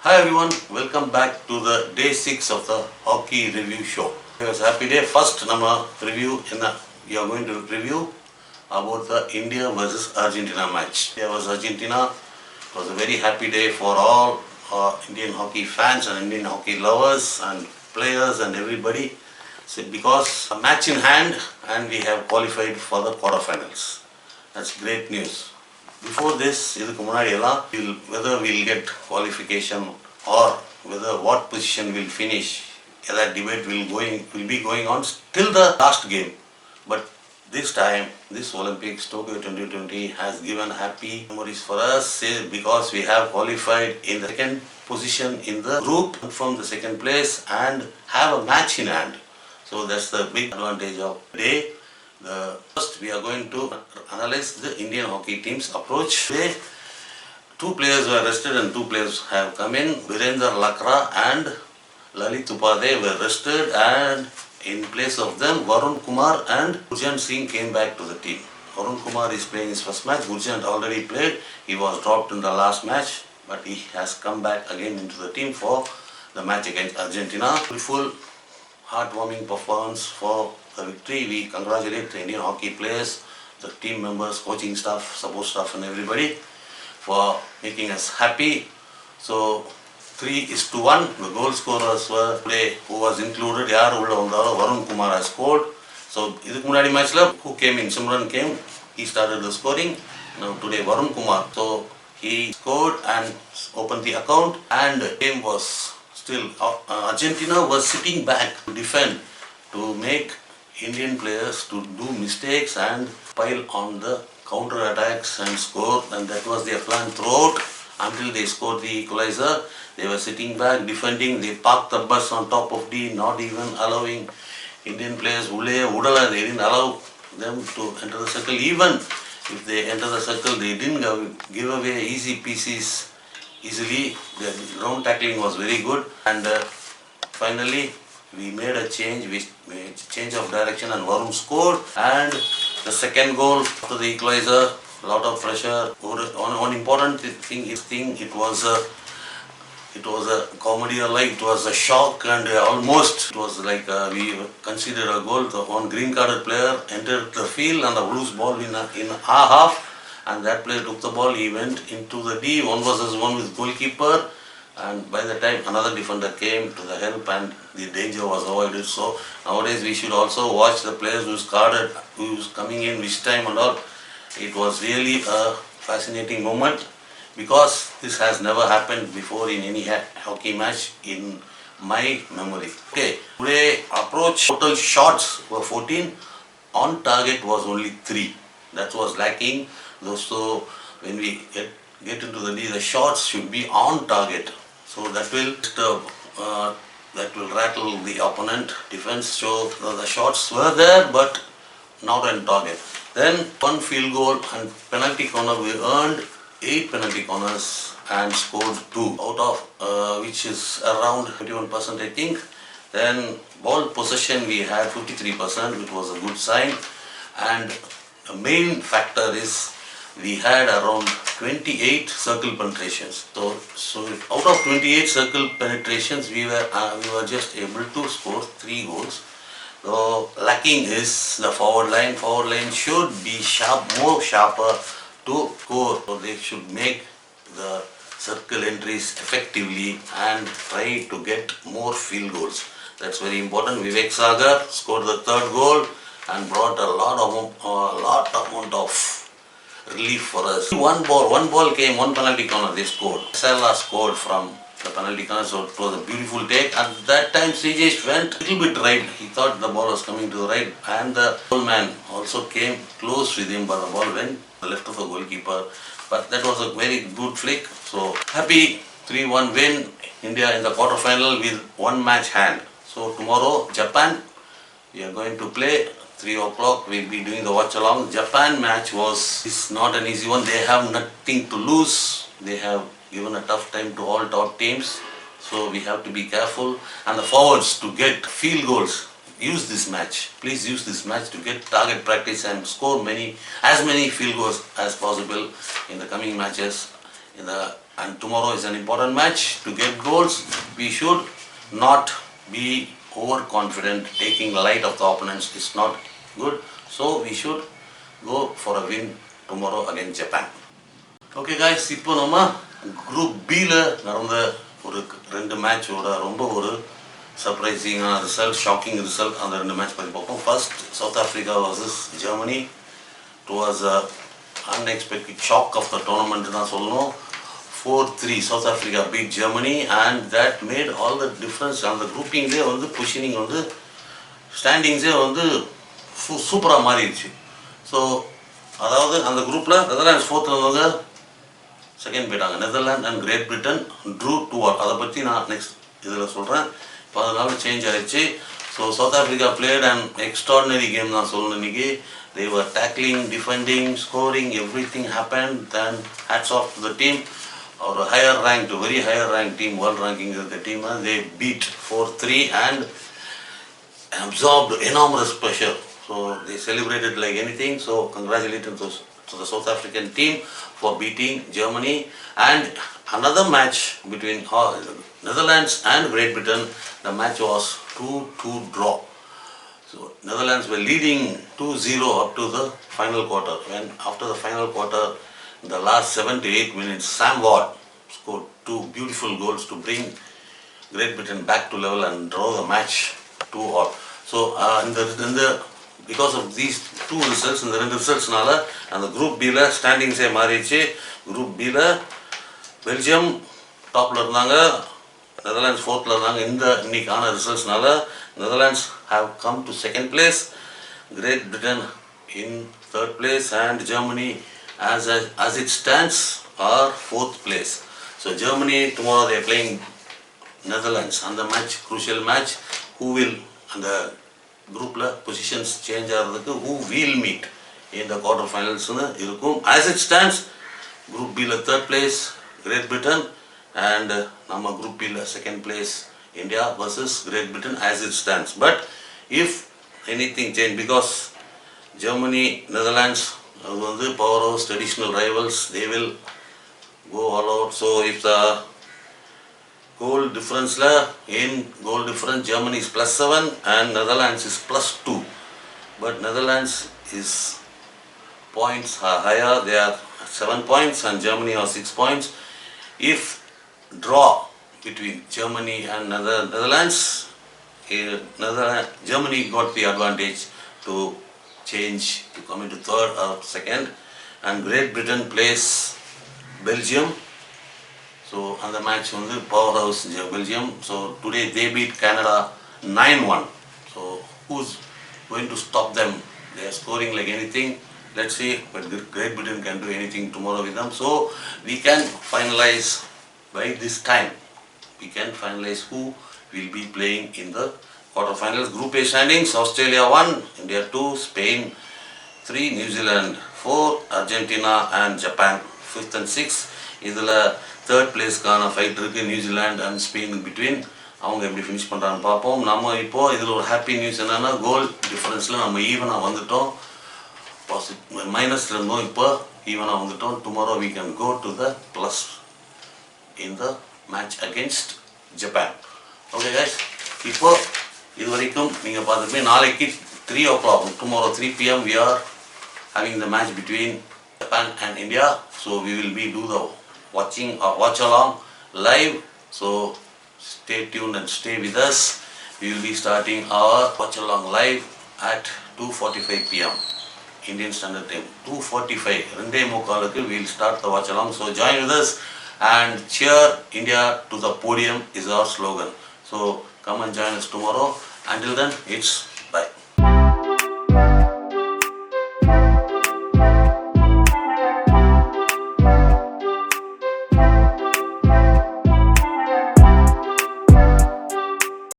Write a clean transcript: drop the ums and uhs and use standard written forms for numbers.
Hi everyone, welcome back to the day 6 of the hockey review show. It was a happy day. First, we are going to review about the India versus Argentina match. India versus Argentina was a very happy day for all Indian hockey fans and Indian hockey lovers and players and everybody. So because a match in hand and we have qualified for the quarterfinals. That's great news. Before this, இதுக்கு முன்னாடி எல்லாம் whether we'll get qualification or whether what position will finish, that debate will be going on till the last game. But this time, this Olympics Tokyo 2020 has given happy memories for us because we have qualified in the second position in the group, from the second place and have a match in hand. So that's the big advantage of the day. First, we are going to analyze the Indian hockey team's approach. Today, 2 players were rested and 2 players have come in. Virendra Lakra and Lalit Upadhyay were rested, and in place of them, Varun Kumar and Gurjant Singh came back to the team. Varun Kumar is playing his first match. Gurjant already played. He was dropped in the last match, but he has come back again into the team for the match against Argentina. Beautiful, heartwarming performance for the victory. We congratulate the Indian hockey players, the team members, coaching staff, support staff and everybody for making us happy. So 3-1, the goal scorers were today, who was included, Varun Kumar has scored. So idhukku munadi match la who came in, Simran came, he started the scoring. Now today Varun Kumar, so he scored and opened the account, and the game was still Argentina was sitting back to defend, to make Indian players to do mistakes and pile on the counter attacks and score, and that was their plan throughout until they scored the equalizer. They were sitting back, defending. They parked the bus on top of D, not even allowing Indian players. They didn't allow them to enter the circle. Even if they enter the circle, they didn't give away easy pieces easily. The ground tackling was very good, and finally we made a change. We made a change of direction, and Varun scored. And the second goal after the equalizer, a lot of pressure. One important thing is it was a comedy alike. It was a shock, and almost it was like we considered a goal. The one green carded player entered the field and the loose ball in our half, and that player took the ball. He went into the D, 1 versus 1 with goalkeeper. And by the time another defender came to the help and the danger was avoided. So nowadays we should also watch the players who's coming in, which time and all. It was really a fascinating moment because this has never happened before in any hockey match in my memory. Okay, today approach, total shots were 14, on target was only 3. That was lacking. So when we get into the D, the shots should be on target. So that will rattle the opponent defense. So the shots were there, but not on target. Then 1 field goal and penalty corner. We earned 8 penalty corners and scored 2 out of which is around 21%, I think. Then ball possession we had 53%, which was a good sign. And the main factor is we had around 28 circle penetrations. So out of 28 circle penetrations, we were just able to score 3 goals. So lacking is the forward line. Forward line should be more sharper to score. So they should make the circle entries effectively and try to get more field goals. That's very important. Vivek Sagar scored the 3rd goal and brought a lot amount of relief for us. One ball came, 1 penalty corner they scored. Sala scored from the penalty corner, so it was a beautiful take. At that time, Srijesh went a little bit right. He thought the ball was coming to the right, and the goalman also came close with him, but the ball went to the left of the goalkeeper. But that was a very good flick. So happy 3-1 win. India in the quarterfinal with 1 match hand. So tomorrow, Japan, we are going to play. 3 o'clock we'll be doing the watch along. Japan match is not an easy one. They have nothing to lose. They have given a tough time to all top teams. So we have to be careful. And the forwards to get field goals. Use this match. Please use this match to get target practice and score as many field goals as possible in the coming matches in the and tomorrow is an important match. To get goals, we should not be overconfident. Taking light of the opponents is not good. So we should go for a win tomorrow against Japan. Okay guys, இப்போ நம்ம group பியில் நடந்த ஒரு ரெண்டு மேட்சோட ரொம்ப ஒரு சர்ப்ரைசிங்கான result, shocking result, அந்த ரெண்டு மேட்ச் பற்றி பார்ப்போம். First South Africa versus Germany. It was a unexpected shock of the tournament தான் சொல்லணும். 4-3 South Africa beat Germany and that made all the difference. அந்த குரூப்பிங்லேயே வந்து பொசிஷனிங் வந்து ஸ்டாண்டிங்ஸே வந்து சூப்பராக மாறிடுச்சு. ஸோ அதாவது அந்த குரூப்பில் நெதர்லாண்ட்ஸ் ஃபோர்த்தில் இருந்தவங்க செகண்ட் போயிட்டாங்க. Netherland and Great Britain drew 2-2. அதை பற்றி நான் நெக்ஸ்ட் இதில் சொல்கிறேன். இப்போ அதனால சேஞ்ச் ஆகிடுச்சு. So South Africa played and extraordinary game தான் சொல்லணும் இன்றைக்கி. They were tackling, defending, scoring, everything happened. Then hats off to the team. Or a higher ranked, very higher ranked team, world ranking is the team. They beat 4-3 and absorbed enormous pressure. So they celebrated like anything. So congratulations to the South African team for beating Germany. And another match between Netherlands and Great Britain. The match was 2-2 draw. So Netherlands were leading 2-0 up to the final quarter. When after the final quarter, in the last 7 to 8 minutes, Sam Ward scored 2 beautiful goals to bring Great Britain back to level and draw the match 2-2. So because of these two results, இந்த ரெண்டு ரிசல்ட்ஸ்னால அந்த group பியில் ஸ்டாண்டிங்ஸே மாறிடுச்சு. Group பியில் Belgium டாப்பில் இருந்தாங்க, Netherlands ஃபோர்த்தில் இருந்தாங்க. இந்த இன்னைக்கான ரிசல்ட்ஸ்னால Netherlands have come to second place, Great Britain in third place and Germany as it stands are fourth place. So Germany tomorrow they are playing Netherlands and the match, crucial match, who will and the groupல positions change ஆகிறதுக்கு who will meet in the quarter finals இருக்கும். As it stands, group B ல third place Great Britain and நம்ம group B ல second place India versus Great Britain as it stands. But if anything change, because Germany, Netherlands அது வந்து power house, traditional rivals, they will go all out. So if the goal difference in goal difference, Germany is +7 and Netherlands is +2. But Netherlands is points are higher, they are 7 points and Germany are 6 points. If draw between Germany and Netherlands, Germany got the advantage to change to come into third or second, and Great Britain plays Belgium. So on the match on the powerhouse Belgium. So today they beat Canada 9-1. So who's going to stop them? They are scoring like anything. Let's see, but Great Britain can do anything tomorrow with them. So we can finalize by this time. We can finalize who will be playing in the quarterfinals. Group A standings: Australia 1, India 2, Spain 3, New Zealand 4, Argentina and Japan 5th and 6th. இதில் third பிளேஸ்க்கான fight இருக்குது. New Zealand and Spain between. அவங்க எப்படி finish பண்ணுறான்னு பார்ப்போம். நம்ம இப்போது இதில் ஒரு ஹாப்பி நியூஸ் என்னென்னா, கோல் டிஃப்ரென்ஸில் நம்ம ஈவனாக வந்துட்டோம். மைனஸில் இருந்தோம், இப்போ ஈவனாக வந்துட்டோம். Tomorrow we can go to the plus in the match against Japan. Okay guys, இப்போ இது வரைக்கும் நீங்கள் பார்த்துருப்பீங்க. நாளைக்கு 3 o'clock, tomorrow 3 PM we are having the match between Japan and India. So we will be do the watching or watch along live. So stay tuned and stay with us. We will be starting our watch along live at 2:45 PM Indian Standard Time. 2:45 2:45 we will start the watch along. So join with us and cheer India to the podium is our slogan. So come and join us tomorrow. Until then, it's